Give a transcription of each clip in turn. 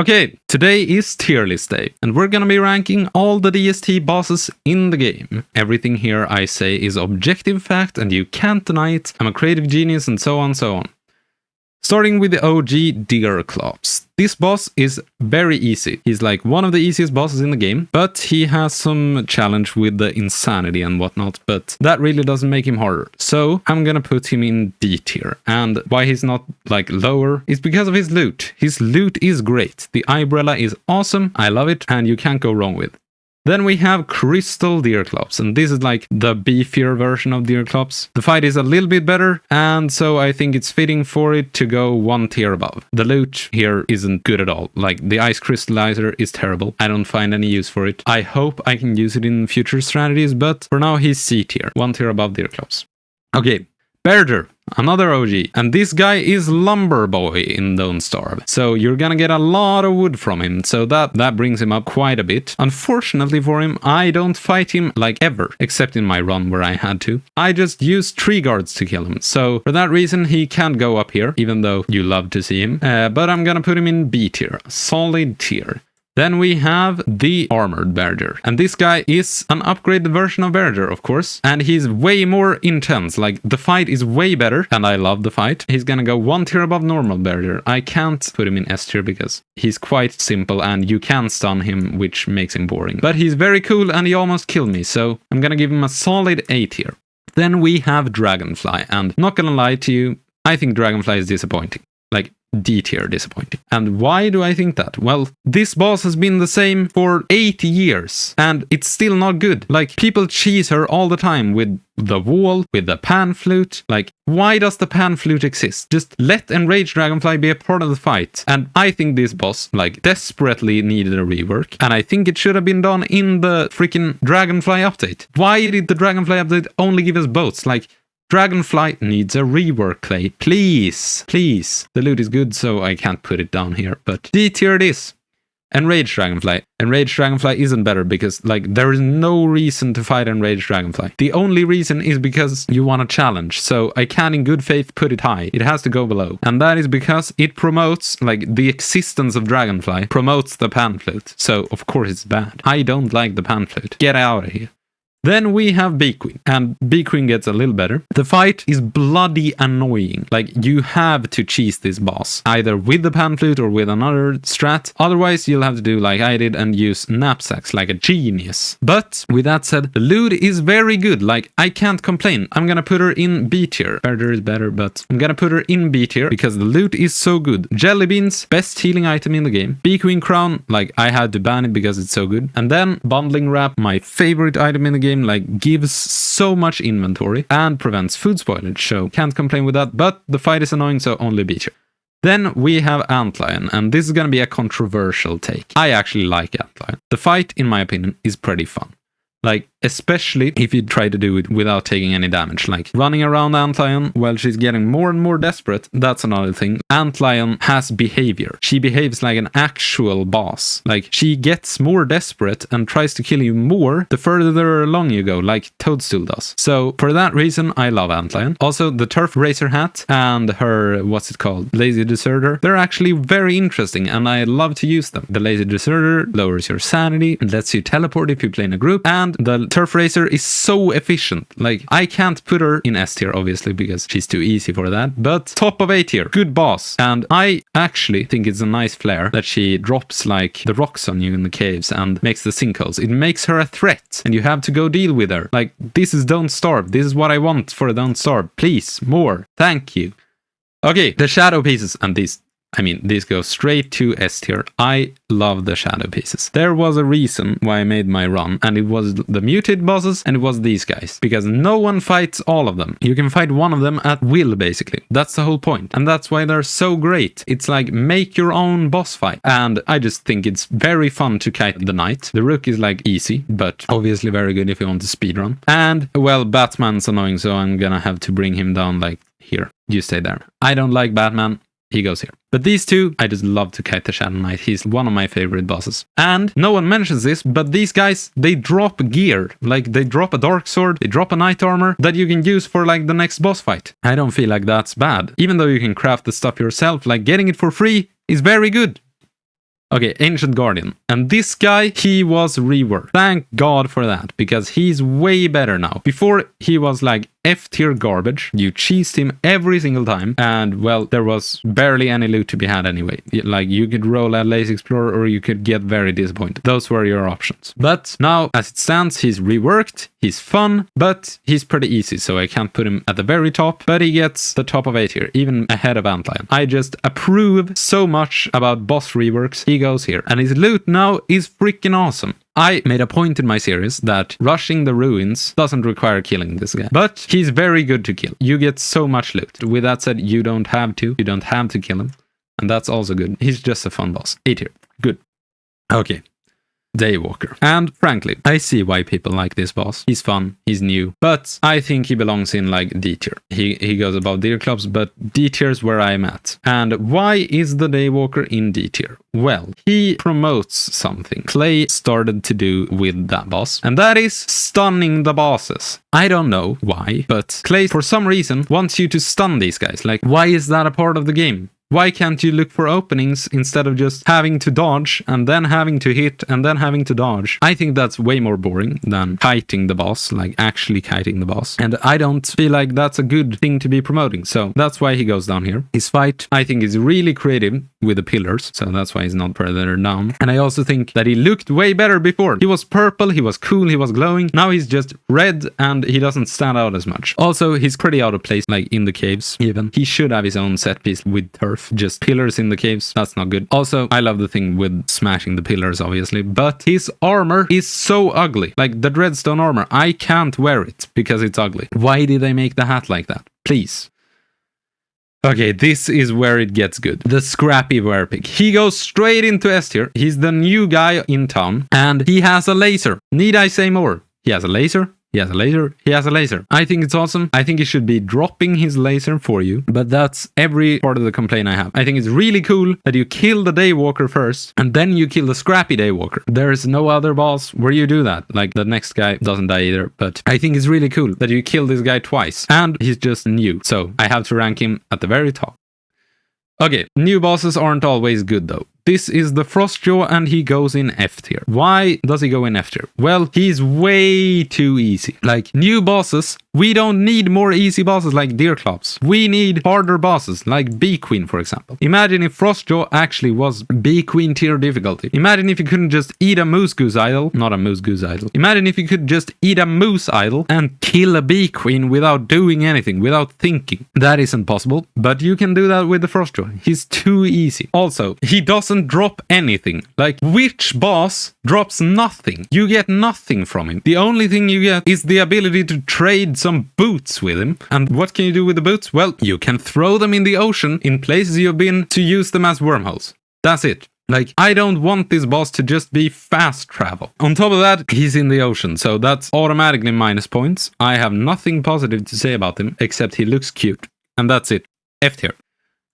Okay, today is tier list day, and we're gonna be ranking all the DST bosses in the game. Everything here I say is objective fact, and you can't deny it. I'm a creative genius, and so on, so on. Starting with the OG Deerclops. This boss is very easy. He's like one of the easiest bosses in the game, but he has some challenge with the insanity and whatnot, but that really doesn't make him harder. So I'm gonna put him in D tier. And why he's not like lower is because of his loot. His loot is great. The umbrella is awesome. I love it, and you can't go wrong with. Then we have Crystal Deerclops, and this is like the beefier version of Deerclops. The fight is a little bit better, and so I think it's fitting for it to go one tier above. The loot here isn't good at all. Like, the Ice Crystallizer is terrible. I don't find any use for it. I hope I can use it in future strategies, but for now he's C tier, one tier above Deerclops. Okay, Bearger, another OG, and this guy is Lumber Boy in Don't Starve, so you're gonna get a lot of wood from him, so that brings him up quite a bit. Unfortunately for him, I don't fight him like ever, except in my run where I had to. I just use tree guards to kill him, so for that reason he can't go up here, even though you love to see him, but I'm gonna put him in B tier, solid tier. Then we have the Armored Bearger, and this guy is an upgraded version of Bearger, of course, and he's way more intense. Like, the fight is way better, and I love the fight. He's gonna go one tier above normal Bearger. I can't put him in S tier because he's quite simple, and you can stun him, which makes him boring. But he's very cool, and he almost killed me, so I'm gonna give him a solid A tier. Then we have Dragonfly, and not gonna lie to you, I think Dragonfly is disappointing. Like, D tier disappointing. And why do I think that? Well, this boss has been the same for 8 years, and it's still not good. Like, people cheese her all the time with the wall, with the pan flute. Like, why does the pan flute exist? Just let Enraged Dragonfly be a part of the fight. And I think this boss, like, desperately needed a rework, and I think it should have been done in the freaking Dragonfly update. Why did the Dragonfly update only give us boats? Like, Dragonfly needs a rework, Clay. Please, please. The loot is good, so I can't put it down here, but D tier it is. Enraged Dragonfly. Enraged Dragonfly isn't better because, like, there is no reason to fight Enraged Dragonfly. The only reason is because you want a challenge, so I can in good faith put it high. It has to go below. And that is because it promotes, like, the existence of Dragonfly promotes the pan flute. So, of course it's bad. I don't like the pan flute. Get out of here. Then we have Bee Queen, and Bee Queen gets a little better. The fight is bloody annoying. Like, you have to cheese this boss, either with the pan flute or with another strat. Otherwise, you'll have to do like I did and use knapsacks like a genius. But with that said, the loot is very good. Like, I can't complain. I'm gonna put her in B tier. Bearger is better, but I'm gonna put her in B tier because the loot is so good. Jelly beans, best healing item in the game. Bee Queen crown, like, I had to ban it because it's so good. And then bundling wrap, my favorite item in the game. Like, gives so much inventory and prevents food spoilage, so can't complain with that, but the fight is annoying, so only B tier. Then we have Antlion, and this is gonna be a controversial take. I actually like Antlion. The fight, in my opinion, is pretty fun. Like, especially if you try to do it without taking any damage. Like, running around Antlion while she's getting more and more desperate, that's another thing. Antlion has behavior. She behaves like an actual boss. Like, she gets more desperate and tries to kill you more the further along you go, like Toadstool does. So, for that reason, I love Antlion. Also, the Turf Racer hat and her, what's it called? Lazy Deserter. They're actually very interesting, and I love to use them. The Lazy Deserter lowers your sanity and lets you teleport if you play in a group, and the Turf Racer is so efficient. Like, I can't put her in S tier, obviously, because she's too easy for that, but top of A tier. Good boss. And I actually think it's a nice flair that she drops, like, the rocks on you in the caves and makes the sinkholes. It makes her a threat, and you have to go deal with her. Like, this is Don't Starve. This is what I want for Don't Starve. Please, more. Thank you. Okay, the shadow pieces, and these go straight to S tier. I love the shadow pieces. There was a reason why I made my run, and it was the muted bosses, and it was these guys. Because no one fights all of them. You can fight one of them at will, basically. That's the whole point. And that's why they're so great. It's like, make your own boss fight. And I just think it's very fun to kite the knight. The rook is, like, easy, but obviously very good if you want to speedrun. And, well, Batman's annoying, so I'm gonna have to bring him down, like, here. You stay there. I don't like Batman. He goes here. But these two, I just love to kite the Shadow Knight. He's one of my favorite bosses. And no one mentions this, but these guys, they drop gear. Like, they drop a dark sword, they drop a knight armor that you can use for, like, the next boss fight. I don't feel like that's bad. Even though you can craft the stuff yourself, like, getting it for free is very good. Okay, Ancient Guardian. And this guy, he was reworked. Thank God for that, because he's way better now. Before, he was like F-tier garbage. You cheesed him every single time. And, well, there was barely any loot to be had anyway. Like, you could roll a Lazy Explorer or you could get very disappointed. Those were your options. But now, as it stands, he's reworked. He's fun, but he's pretty easy, so I can't put him at the very top. But he gets the top of 8 here, even ahead of Antlion. I just approve so much about boss reworks. He goes here. And his loot now is freaking awesome. I made a point in my series that rushing the ruins doesn't require killing this guy. But he's very good to kill. You get so much loot. With that said, you don't have to. You don't have to kill him. And that's also good. He's just a fun boss. 8 here. Good. Okay. Daywalker. And frankly, I see why people like this boss. He's fun, he's new, but I think he belongs in like D tier. He goes above Deerclops, but D tier is where I'm at. And why is the Daywalker in D tier? Well, he promotes something Clay started to do with that boss, and that is stunning the bosses. I don't know why, but Clay, for some reason, wants you to stun these guys. Like, why is that a part of the game? Why can't you look for openings instead of just having to dodge and then having to hit and then having to dodge? I think that's way more boring than kiting the boss, like actually kiting the boss. And I don't feel like that's a good thing to be promoting. So that's why he goes down here. His fight, I think, is really creative with the pillars. So that's why he's not further down. And I also think that he looked way better before. He was purple, he was cool, he was glowing. Now he's just red and he doesn't stand out as much. Also, he's pretty out of place, like in the caves even. He should have his own set piece with turf. Just pillars in the caves, that's not good. Also, I love the thing with smashing the pillars, obviously, but his armor is so ugly. Like the Dreadstone armor, I can't wear it because it's ugly. Why did they make the hat like that? Please. Okay, this is where it gets good. The Scrappy Werepig. He goes straight into S tier. He's the new guy in town, and he has a laser. Need I say more? He has a laser. He has a laser. He has a laser. I think it's awesome. I think he should be dropping his laser for you. But that's every part of the complaint I have. I think it's really cool that you kill the Daywalker first and then you kill the Scrappy Daywalker. There is no other boss where you do that. Like the next guy doesn't die either. But I think it's really cool that you kill this guy twice. And he's just new. So I have to rank him at the very top. Okay, new bosses aren't always good though. This is the Frostjaw and he goes in F tier. Why does he go in F tier? Well, he's way too easy. Like, new bosses, we don't need more easy bosses like Deerclops. We need harder bosses like Bee Queen, for example. Imagine if Frostjaw actually was Bee Queen tier difficulty. Imagine if you couldn't just eat a Moose Goose idol. Not a Moose Goose idol. Imagine if you could just eat a Moose idol and kill a Bee Queen without doing anything, without thinking. That isn't possible, but you can do that with the Frostjaw. He's too easy. Also, he doesn't drop anything. Like, which boss drops nothing? You get nothing from him. The only thing you get is the ability to trade some boots with him. And what can you do with the boots? Well, you can throw them in the ocean in places you've been to use them as wormholes. That's it. Like, I don't want this boss to just be fast travel. On top of that, he's in the ocean, so that's automatically minus points. I have nothing positive to say about him, except he looks cute. And that's it. F tier.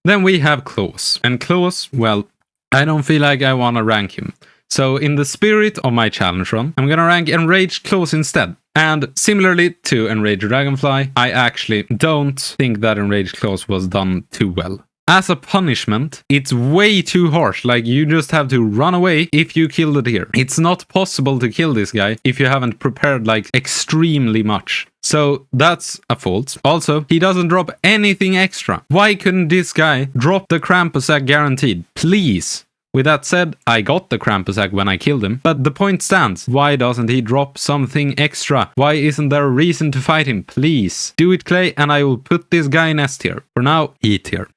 Then we have Klaus. And Klaus, well, I don't feel like I want to rank him. So in the spirit of my challenge run, I'm gonna rank Enraged Klaus instead. And similarly to Enraged Dragonfly, I actually don't think that Enraged Klaus was done too well. As a punishment, it's way too harsh. Like, you just have to run away if you kill the deer. It's not possible to kill this guy if you haven't prepared like extremely much. So that's a fault. Also, he doesn't drop anything extra. Why couldn't this guy drop the Krampussack guaranteed? Please. With that said, I got the Krampussack when I killed him, but the point stands. Why doesn't he drop something extra? Why isn't there a reason to fight him? Please. Do it, Clay, and I will put this guy in S tier. For now, E tier.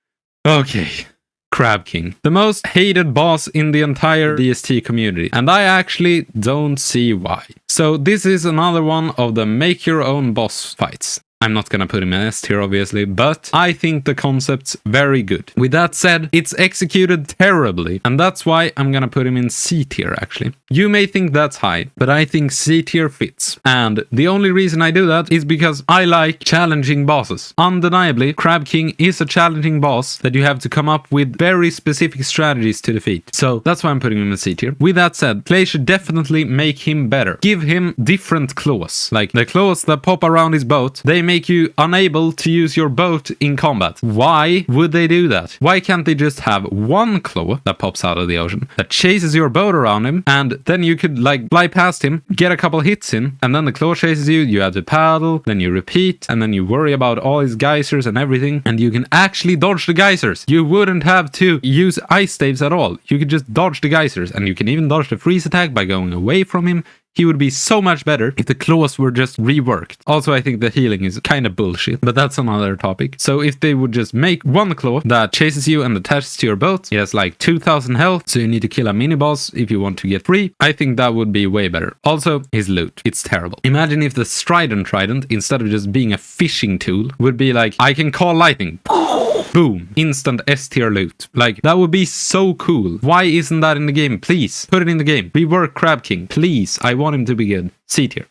Okay. Crab King. The most hated boss in the entire DST community. And I actually don't see why. So this is another one of the make your own boss fights. I'm not gonna put him in S tier, obviously, but I think the concept's very good. With that said, it's executed terribly, and that's why I'm gonna put him in C tier, actually. You may think that's high, but I think C tier fits. And the only reason I do that is because I like challenging bosses. Undeniably, Crab King is a challenging boss that you have to come up with very specific strategies to defeat. So that's why I'm putting him in C tier. With that said, Clay should definitely make him better. Give him different claws. Like the claws that pop around his boat, they make you unable to use your boat in combat. Why would they do that? Why can't they just have one claw that pops out of the ocean that chases your boat around him, and then you could like fly past him, get a couple hits in, and then the claw chases you, you have to paddle, then you repeat, and then you worry about all his geysers and everything, and you can actually dodge the geysers. You wouldn't have to use ice staves at all. You could just dodge the geysers, and you can even dodge the freeze attack by going away from him. He would be so much better if the claws were just reworked. Also, I think the healing is kind of bullshit, but that's another topic. So if they would just make one claw that chases you and attaches to your boat, he has like 2000 health, so you need to kill a mini-boss if you want to get free, I think that would be way better. Also, his loot. It's terrible. Imagine if the Strident Trident, instead of just being a fishing tool, would be like, I can call lightning. Boom. Instant S-tier loot. Like, that would be so cool. Why isn't that in the game? Please, put it in the game. Rework Crab King. Please. I want him to be good. C-tier.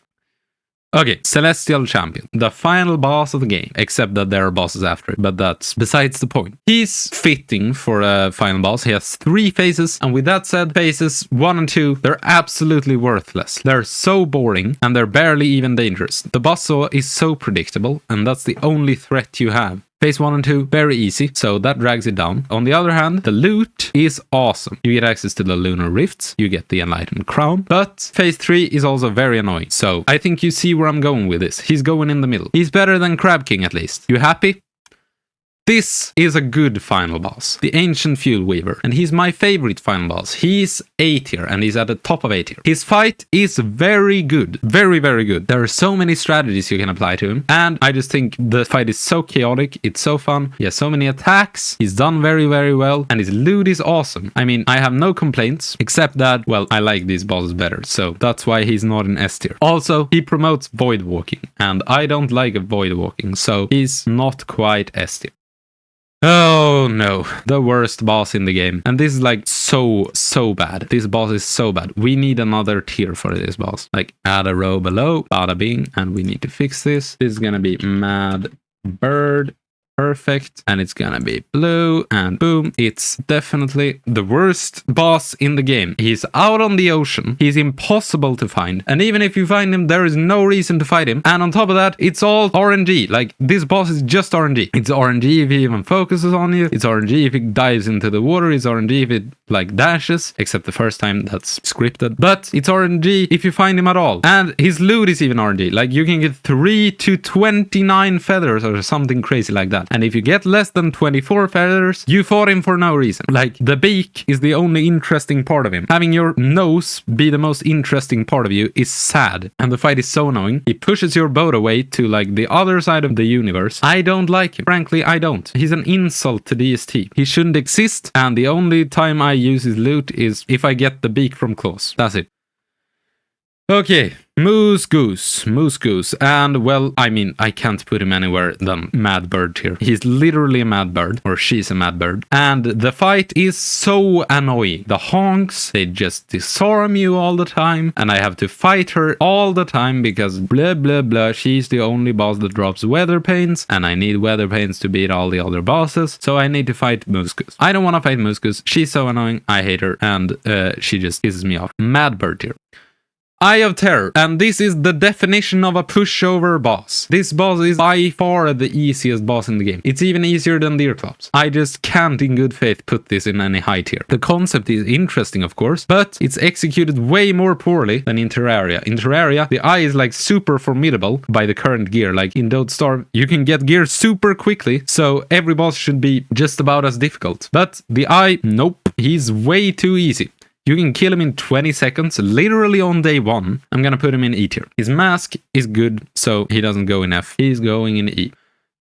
Okay, Celestial Champion. The final boss of the game. Except that there are bosses after it, but that's besides the point. He's fitting for a final boss. He has 3 phases, and with that said, phases 1 and 2, they're absolutely worthless. They're so boring, and they're barely even dangerous. The boss saw is so predictable, and that's the only threat you have. Phase 1 and 2, very easy, so that drags it down. On the other hand, the loot is awesome. You get access to the Lunar Rifts, you get the Enlightened Crown, but Phase 3 is also very annoying. So I think you see where I'm going with this. He's going in the middle. He's better than Crab King at least. You happy? This is a good final boss, the Ancient Fuelweaver, and he's my favorite final boss. He's A tier, and he's at the top of A tier. His fight is very good, very, very good. There are so many strategies you can apply to him, and I just think the fight is so chaotic, it's so fun. He has so many attacks, he's done very, very well, and his loot is awesome. I mean, I have no complaints, except that, well, I like these bosses better, so that's why he's not in S tier. Also, he promotes void walking, and I don't like void walking, so he's not quite S tier. Oh no, the worst boss in the game. And this is like so bad. This boss is so bad. We need another tier for this boss. Like add a row below, bada bing, and we need to fix this. This is gonna be Mad Bird. Perfect, and it's gonna be blue, and boom, it's definitely the worst boss in the game. He's out on the ocean, he's impossible to find, and even if you find him, there is no reason to fight him, and on top of that, it's all RNG. Like, this boss is just RNG. It's RNG if he even focuses on you, it's RNG if he dives into the water, it's RNG if it, like, dashes, except the first time that's scripted, but it's RNG if you find him at all, and his loot is even RNG. Like, you can get 3 to 29 feathers or something crazy like that. And if you get less than 24 feathers, you fought him for no reason. Like, the beak is the only interesting part of him. Having your nose be the most interesting part of you is sad. And the fight is so annoying. He pushes your boat away to, like, the other side of the universe. I don't like him. Frankly, I don't. He's an insult to DST. He shouldn't exist, and the only time I use his loot is if I get the beak from Klaus. That's it. Okay, Goose, and well, I mean, I can't put him anywhere than Mad Bird here. He's literally a mad bird, or she's a mad bird, and the fight is so annoying. The honks, they just disarm you all the time, and I have to fight her all the time because blah blah blah, she's the only boss that drops weather panes, and I need weather panes to beat all the other bosses, so I need to fight Goose. I don't want to fight Goose, she's so annoying, I hate her, and she just pisses me off. Mad Bird here. Eye of Terror, and this is the definition of a pushover boss. This boss is by far the easiest boss in the game. It's even easier than Deerclops. I just can't in good faith put this in any high tier. The concept is interesting, of course, but it's executed way more poorly than in Terraria. In Terraria, the eye is like super formidable by the current gear. Like in Toadstool, you can get gear super quickly, so every boss should be just about as difficult. But the eye, nope, he's way too easy. You can kill him in 20 seconds, literally on day 1. I'm gonna put him in E tier. His mask is good, so he doesn't go in F. He's going in E.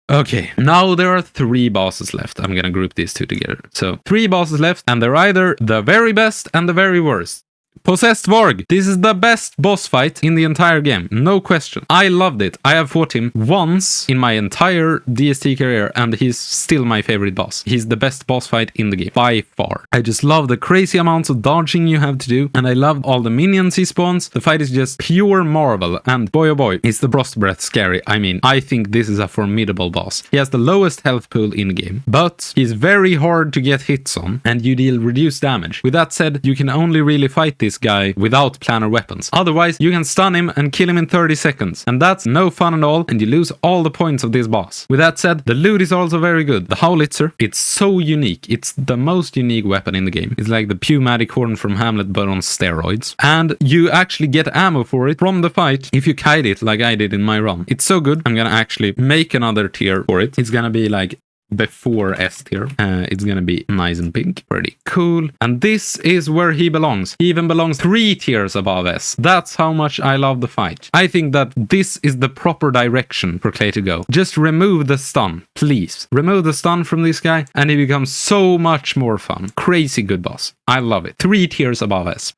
Okay, now there are 3 bosses left. I'm gonna group these 2 together. So 3 bosses left, and they're either the very best and the very worst. Possessed Varg. This is the best boss fight in the entire game. No question. I loved it. I have fought him once in my entire DST career, and he's still my favorite boss. He's the best boss fight in the game, by far. I just love the crazy amounts of dodging you have to do, and I love all the minions he spawns. The fight is just pure marvel, and boy oh boy, is the Frost Breath scary. I mean, I think this is a formidable boss. He has the lowest health pool in the game, but he's very hard to get hits on, and you deal reduced damage. With that said, you can only really fight this guy without planar weapons. Otherwise, you can stun him and kill him in 30 seconds. And that's no fun at all, and you lose all the points of this boss. With that said, the loot is also very good. The Howlitzer, it's so unique. It's the most unique weapon in the game. It's like the pneumatic horn from Hamlet, but on steroids. And you actually get ammo for it from the fight if you kite it like I did in my run. It's so good. I'm gonna actually make another tier for it. It's gonna be like before S tier. It's gonna be nice and pink. Pretty cool. And this is where he belongs. He even belongs 3 tiers above S. That's how much I love the fight. I think that this is the proper direction for Clay to go. Just remove the stun, please. Remove the stun from this guy and he becomes so much more fun. Crazy good boss. I love it. 3 tiers above S.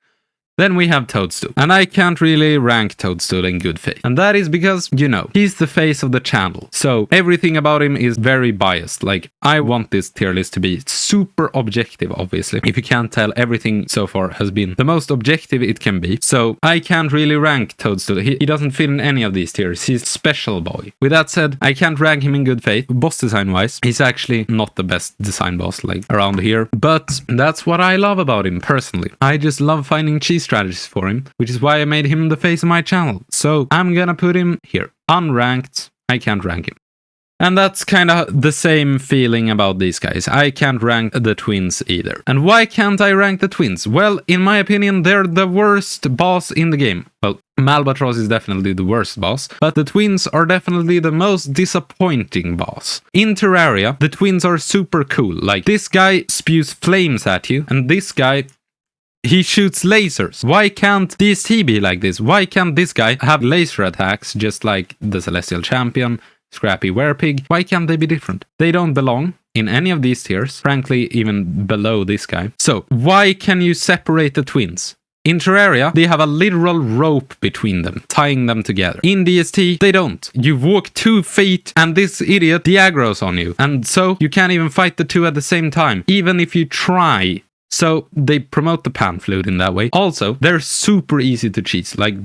Then we have Toadstool, and I can't really rank Toadstool in good faith. And that is because, you know, he's the face of the channel. So everything about him is very biased. Like, I want this tier list to be super objective, obviously. If you can't tell, everything so far has been the most objective it can be. So I can't really rank Toadstool. He doesn't fit in any of these tiers. He's special boy. With that said, I can't rank him in good faith. Boss design wise, he's actually not the best design boss like around here. But that's what I love about him personally. I just love finding cheese strategies for him, which is why I made him the face of my channel. So I'm gonna put him here. Unranked. I can't rank him. And that's kind of the same feeling about these guys. I can't rank the twins either. And why can't I rank the twins? Well, in my opinion, they're the worst boss in the game. Well, Malbatross is definitely the worst boss, but the twins are definitely the most disappointing boss. In Terraria, the twins are super cool. Like, this guy spews flames at you, and this guy, he shoots lasers. Why can't DST be like this? Why can't this guy have laser attacks just like the Celestial Champion, Scrappy Werepig? Why can't they be different? They don't belong in any of these tiers, frankly, even below this guy. So, why can you separate the twins? In Terraria, they have a literal rope between them, tying them together. In DST, they don't. You walk 2 feet and this idiot de-aggroes on you. And so, you can't even fight the two at the same time, even if you try. So they promote the pan flute in that way. Also, they're super easy to cheese. Like,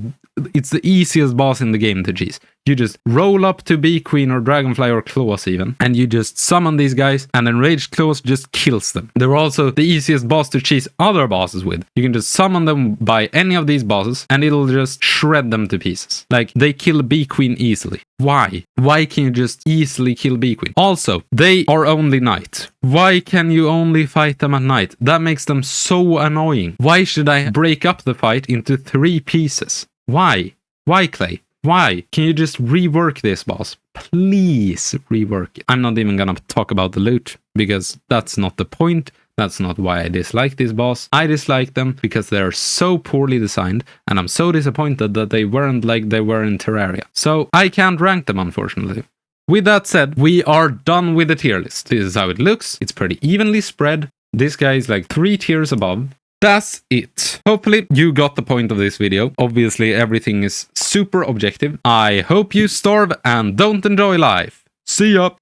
it's the easiest boss in the game to cheese. You just roll up to Bee Queen or Dragonfly or Klaus even, and you just summon these guys, and Enraged Klaus just kills them. They're also the easiest boss to cheese other bosses with. You can just summon them by any of these bosses, and it'll just shred them to pieces. Like, they kill Bee Queen easily. Why? Why can you just easily kill Bee Queen? Also, they are only night. Why can you only fight them at night? That makes them so annoying. Why should I break up the fight into 3 pieces? Why? Why, Clay? Why? Can you just rework this boss? Please rework it. I'm not even gonna talk about the loot, because that's not the point. That's not why I dislike this boss. I dislike them because they're so poorly designed, and I'm so disappointed that they weren't like they were in Terraria. So I can't rank them, unfortunately. With that said, we are done with the tier list. This is how it looks. It's pretty evenly spread. This guy is like 3 tiers above. That's it. Hopefully you got the point of this video. Obviously everything is super objective. I hope you starve and don't enjoy life. See ya!